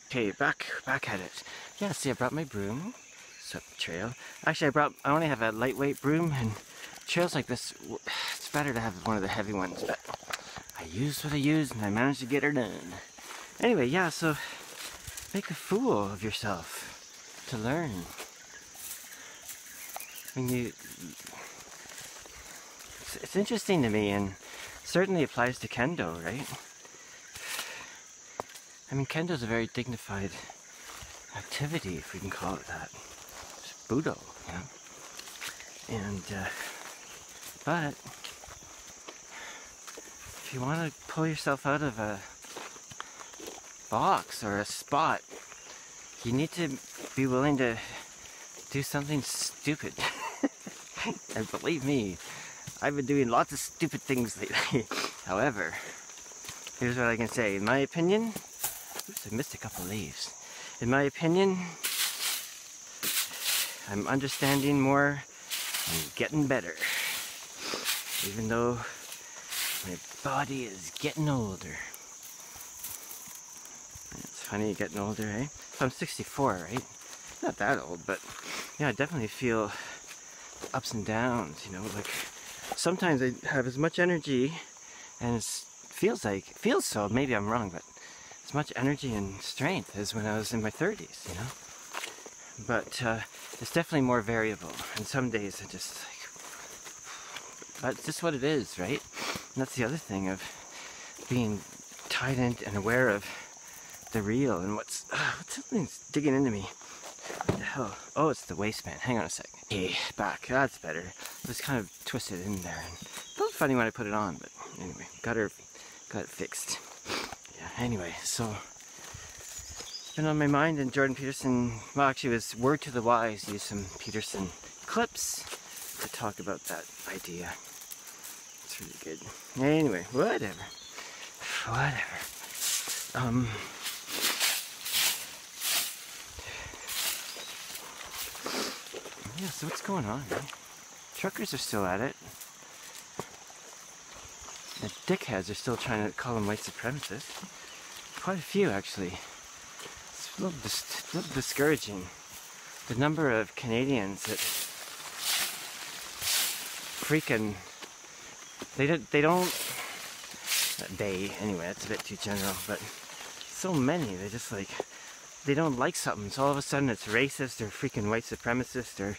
Okay, back at it. Yeah, see, I brought my broom. Swept the trail. Actually, I only have a lightweight broom, and trails like this, it's better to have one of the heavy ones, but I used what I used, and I managed to get her done. Anyway, yeah, so make a fool of yourself to learn. I mean, it's interesting to me, and certainly applies to kendo, right? I mean, kendo is a very dignified activity, if we can call it that. It's Budo, you know? And, but, if you want to pull yourself out of a box or a spot, you need to be willing to do something stupid. And believe me, I've been doing lots of stupid things lately. However, here's what I can say. In my opinion, oops, I missed a couple leaves. In my opinion, I'm understanding more and getting better. Even though my body is getting older. It's funny getting older, eh? So I'm 64, right? Not that old, but yeah, I definitely feel ups and downs, you know, like sometimes I have as much energy and it feels so, maybe I'm wrong, but as much energy and strength as when I was in my 30s, you know? But it's definitely more variable, and some days I just like, that's just what it is, right? And that's the other thing of being tied in and aware of the real and what's something's digging into me. What the hell? Oh, it's the waistband. Hang on a sec. Okay, back. That's better. It was kind of twisted in there, and it felt funny when I put it on, but anyway, got it fixed. Yeah, anyway, so it's been on my mind, and Jordan Peterson, well, actually it was Word to the Wise, used some Peterson clips to talk about that idea. It's really good. Anyway, whatever. Yeah, so what's going on, man? Truckers are still at it. The dickheads are still trying to call them white supremacists. Quite a few, actually. It's a little discouraging. The number of Canadians that freaking... anyway, that's a bit too general, but so many, they're just like... They don't like something, so all of a sudden it's racist or freaking white supremacist or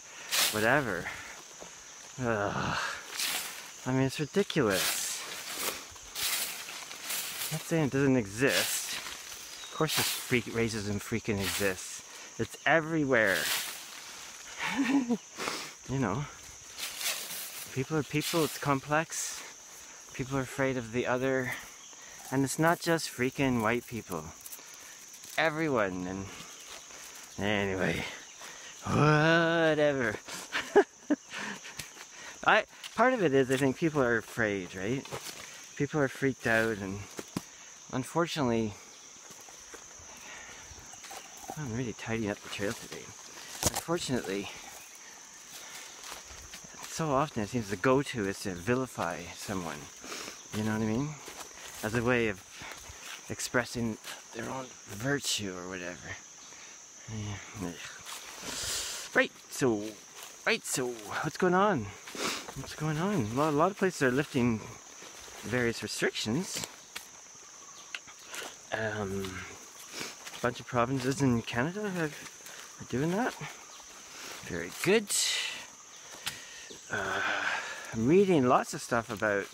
whatever. Ugh. I mean, it's ridiculous. I'm not saying it doesn't exist. Of course this racism freaking exists. It's everywhere. You know. People are people, it's complex. People are afraid of the other. And it's not just freaking white people. Everyone, and anyway, whatever. Part of it is I think people are afraid, right? People are freaked out, and unfortunately, I'm really tidying up the trail today. Unfortunately, so often it seems the go-to is to vilify someone. You know what I mean? As a way of expressing their own virtue or whatever. Right, so what's going on? What's going on? Well, a lot of places are lifting various restrictions. A bunch of provinces in Canada are doing that. Very good. I'm reading lots of stuff about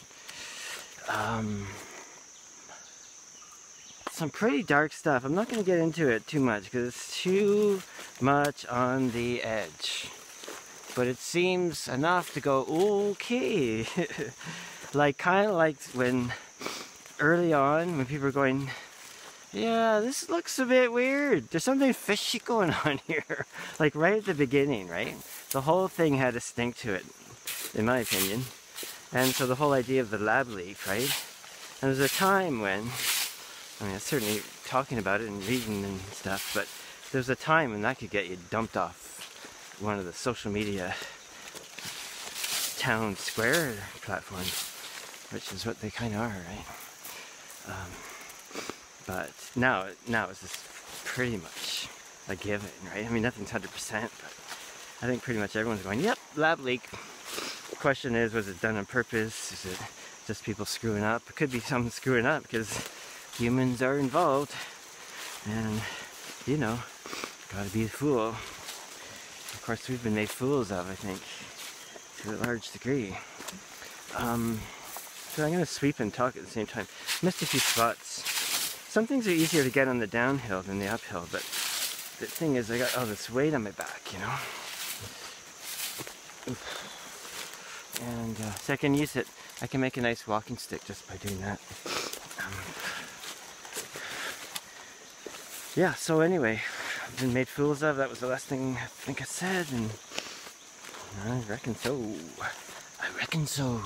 some pretty dark stuff. I'm not going to get into it too much because it's too much on the edge. But it seems enough to go, okay. Like, kind of like when early on, when people were going, yeah, this looks a bit weird. There's something fishy going on here. Like right at the beginning, right? The whole thing had a stink to it, in my opinion. And so the whole idea of the lab leak, right? And there's a time when, I mean, certainly talking about it and reading and stuff, but there's a time when that could get you dumped off one of the social media town square platforms, which is what they kind of are, right? But now it's just pretty much a given, right? I mean, nothing's 100%, but I think pretty much everyone's going, yep, lab leak. The question is, was it done on purpose? Is it just people screwing up? It could be someone screwing up because humans are involved. And, you know, gotta be a fool. Of course, we've been made fools of, I think, to a large degree. So I'm gonna sweep and talk at the same time. Missed a few spots. Some things are easier to get on the downhill than the uphill, but the thing is, I got all this weight on my back, you know? And so I can use it. I can make a nice walking stick just by doing that. Yeah, so anyway, I've been made fools of. That was the last thing I think I said, and I reckon so. I reckon so.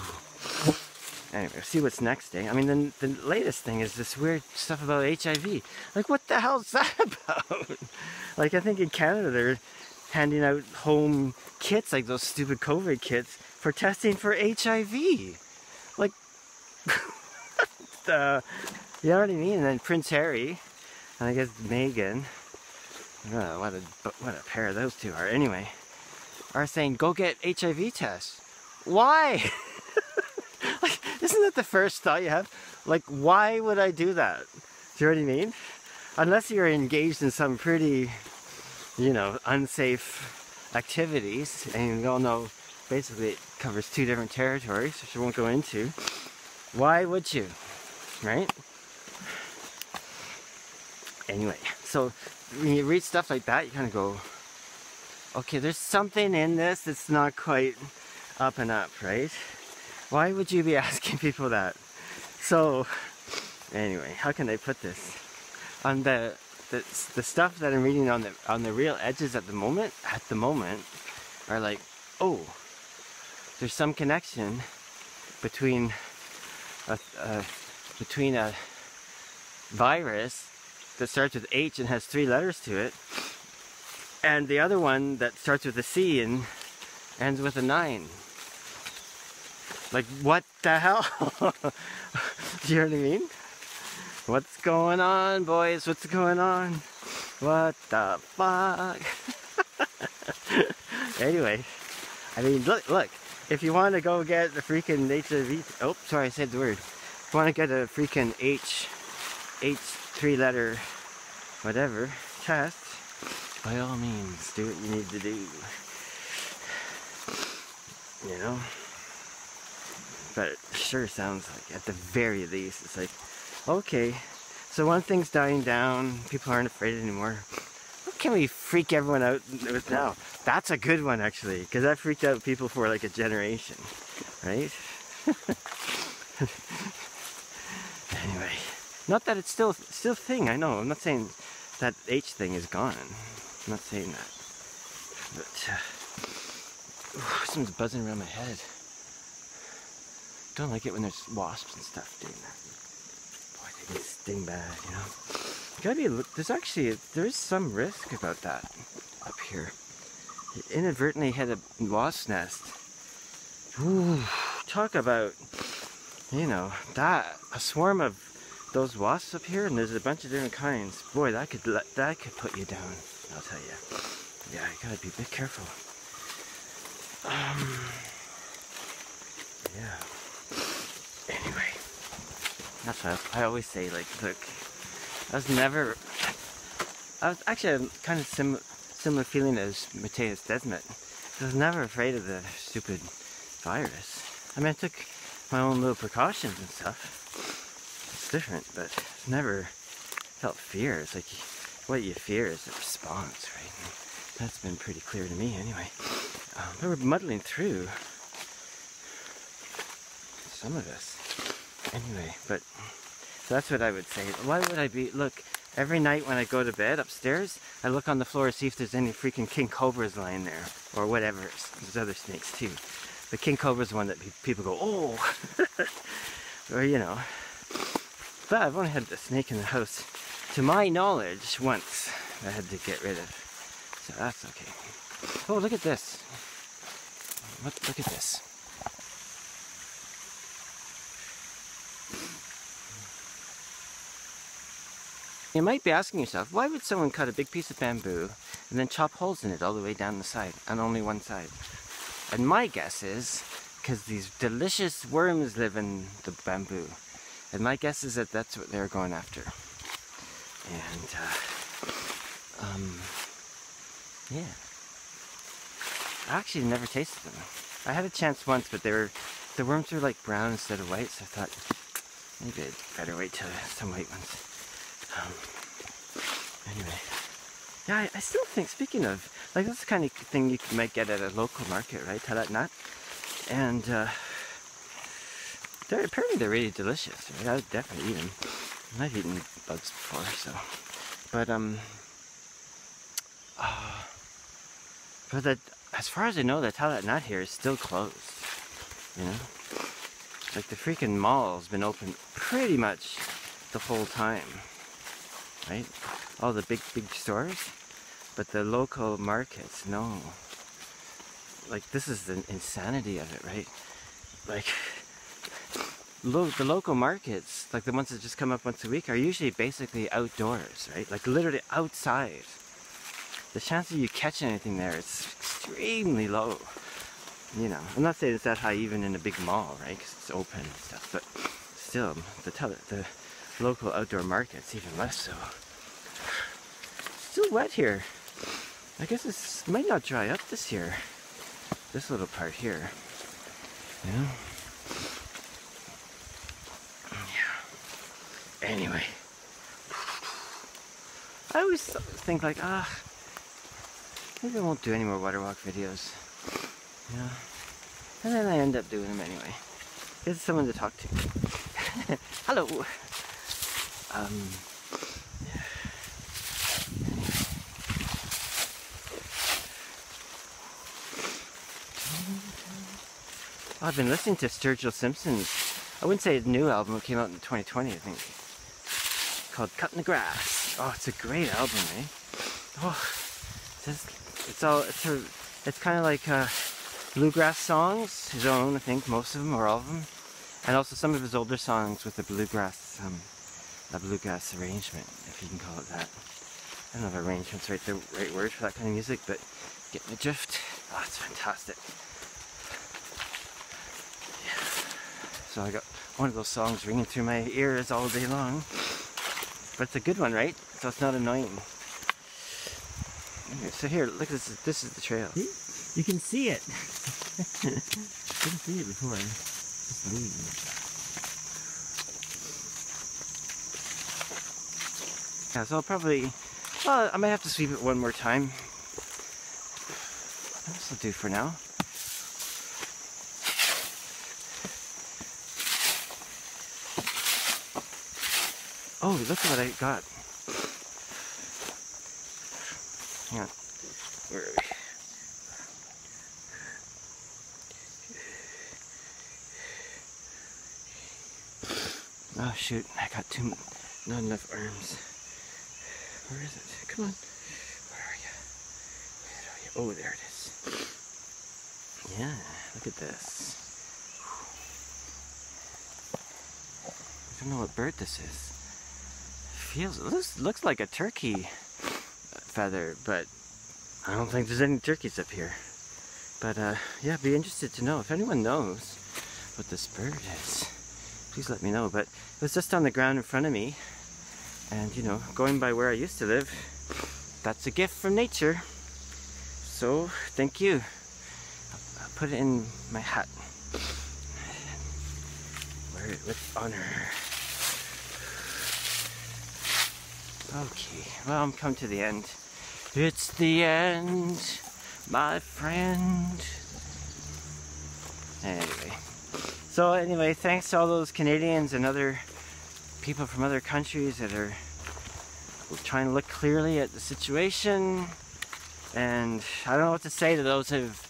Anyway, we'll see what's next, eh? I mean, the latest thing is this weird stuff about HIV. Like, what the hell's that about? Like, I think in Canada they're handing out home kits, like those stupid COVID kits, for testing for HIV. Like, you know what I mean? And then Prince Harry, and I guess Meghan, what a pair of those two are. Anyway, are saying, go get HIV tests. Why? Like, isn't that the first thought you have? Like, why would I do that? Do you know what I mean? Unless you're engaged in some pretty, you know, unsafe activities, and you all know basically it covers 2 different territories, which I won't go into. Why would you? Right? Anyway, so when you read stuff like that, you kind of go, okay, there's something in this that's not quite up and up, right? Why would you be asking people that? So, anyway, how can I put this? On the stuff that I'm reading on the real edges at the moment, are like, oh, there's some connection between a virus that starts with H and has 3 letters to it, and the other one that starts with a C and ends with a 9. Like, what the hell? Do you know what I mean? What's going on, boys? What's going on? What the fuck? Anyway, I mean, look, if you want to go get the freaking HIV, oh, sorry, I said the word. If you want to get a freaking H 3-letter, whatever, test, by all means, do what you need to do. You know? But it sure sounds like, at the very least, it's like, okay, so one thing's dying down, people aren't afraid anymore. What can we freak everyone out with now? That's a good one, actually, because that freaked out people for like a generation, right? Anyway, not that it's still a thing, I know, I'm not saying that H thing is gone. I'm not saying that. But, something's buzzing around my head. Don't like it when there's wasps and stuff doing that. Boy, they can sting bad, you know. There is some risk about that up here. You inadvertently hit a wasp nest. Ooh, talk about, you know, a swarm of those wasps up here, and there's a bunch of different kinds. Boy, that could put you down, I'll tell you. Yeah, you gotta be a bit careful. Yeah. Anyway, that's what I always say, like, look, I was actually kind of similar feeling as Matthias Desmet. I was never afraid of the stupid virus. I mean, I took my own little precautions and stuff. It's different, but never felt fear. It's like, what you fear is the response, right? And that's been pretty clear to me anyway. But we're muddling through. Some of us. Anyway, but so that's what I would say. Why would I be, look, every night when I go to bed upstairs, I look on the floor to see if there's any freaking king cobras lying there, or whatever. There's other snakes too. The king cobra's the one that people go, oh, or you know. But I've only had the snake in the house, to my knowledge, once. I had to get rid of, so that's okay. Oh, look at this. Look at this. You might be asking yourself, why would someone cut a big piece of bamboo and then chop holes in it all the way down the side, on only one side? And my guess is, because these delicious worms live in the bamboo. And my guess is that that's what they're going after. And, yeah. I actually never tasted them. I had a chance once, but the worms were like brown instead of white, so I thought maybe I'd better wait till some white ones. Anyway. Yeah, I still think, speaking of, like, that's the kind of thing you might get at a local market, right? Talat nut. And, apparently they're really delicious, right? I would definitely eat them. I've eaten bugs before, so. But as far as I know, the Talat nut here is still closed, you know? Like, the freaking mall's been open pretty much the whole time, right? All the big stores, but the local markets, no. Like, this is the insanity of it, right? Like, the local markets, like the ones that just come up once a week, are usually basically outdoors, right? Like, literally outside. The chance of you catching anything there is extremely low. You know, I'm not saying it's that high even in a big mall, right? Because it's open and stuff, but still, the local outdoor markets, even less so. Still wet here. I guess this might not dry up this year. This little part here. Yeah. Yeah. Anyway. I always think like, maybe I won't do any more water walk videos. Yeah. And then I end up doing them anyway. There's someone to talk to. Hello. I've been listening to Sturgill Simpson's, I wouldn't say his new album, it came out in 2020, I think, called Cutting the Grass. Oh, it's a great album, eh? Oh, it's kind of like bluegrass songs, his own, I think, most of them, or all of them, and also some of his older songs with a bluegrass arrangement, if you can call it that. I don't know if arrangement's the right word for that kind of music, but get the drift. Oh, it's fantastic. So I got one of those songs ringing through my ears all day long. But it's a good one, right? So it's not annoying. Okay, so here, look, this is the trail. See? You can see it. Couldn't see it before. Just leave. Yeah, so I'll probably, well, I might have to sweep it one more time. This will do for now. Oh, look at what I got. Hang on. Where are we? Oh shoot, I got not enough arms. Where is it? Come on. Where are you? Oh, there it is. Yeah, look at this. I don't know what bird this is. Looks like a turkey feather, but I don't think there's any turkeys up here. But yeah, be interested to know if anyone knows what this bird is. Please let me know. But it was just on the ground in front of me, and you know, going by where I used to live, that's a gift from nature. So thank you. I'll put it in my hat. Wear it with honor. Okay, well, I'm come to the end. It's the end, my friend. Anyway, thanks to all those Canadians and other people from other countries that are trying to look clearly at the situation. And I don't know what to say to those who've,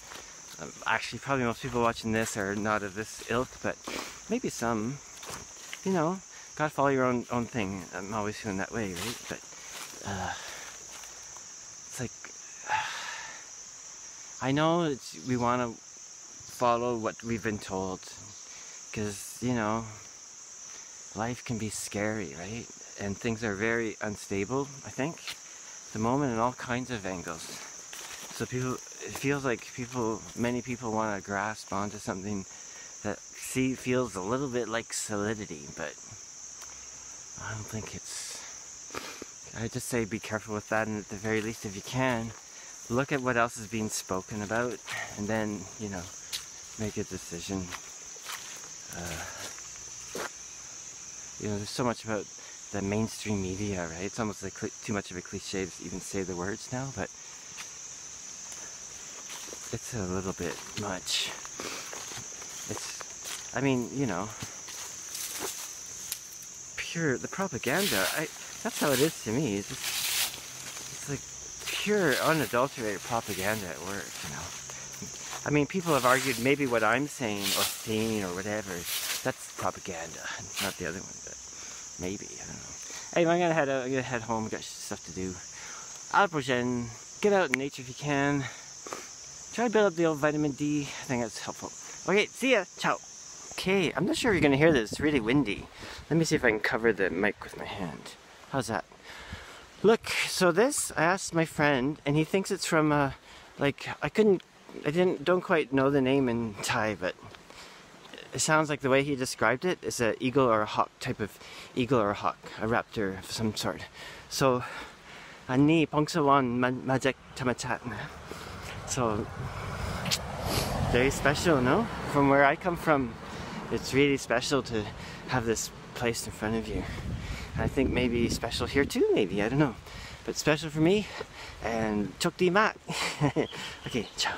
actually probably most people watching this are not of this ilk, but maybe some, you know. Gotta follow your own thing. I'm always feeling that way, right? But it's like I know we want to follow what we've been told, because you know life can be scary, right? And things are very unstable, I think, at the moment in all kinds of angles. So it feels like many people want to grasp onto something that feels a little bit like solidity, but I don't think it's, I just say be careful with that, and at the very least, if you can, look at what else is being spoken about, and then, you know, make a decision. You know, there's so much about the mainstream media, right? It's almost like too much of a cliche to even say the words now, but it's a little bit much. It's, I mean, you know, the propaganda, that's how it is to me. It's like pure, unadulterated propaganda at work, you know. I mean, people have argued maybe what I'm saying or seeing or whatever, that's propaganda, not the other one, but maybe, I don't know. Anyway, I'm gonna head home, got stuff to do. À la prochaine. Get out in nature if you can. Try to build up the old vitamin D, I think that's helpful. Okay, see ya, ciao. Okay, I'm not sure if you're gonna hear this, it's really windy. Let me see if I can cover the mic with my hand. How's that? Look, so this, I asked my friend, and he thinks it's from, like, don't quite know the name in Thai, but it sounds like the way he described it is an eagle or a hawk, type of eagle or a hawk, a raptor of some sort. So, Ani Pongsawan Majek Tamachat. So, very special, no? From where I come from, it's really special to have this placed in front of you. And I think maybe special here too, maybe, I don't know. But special for me, and chok di mak. Okay, ciao.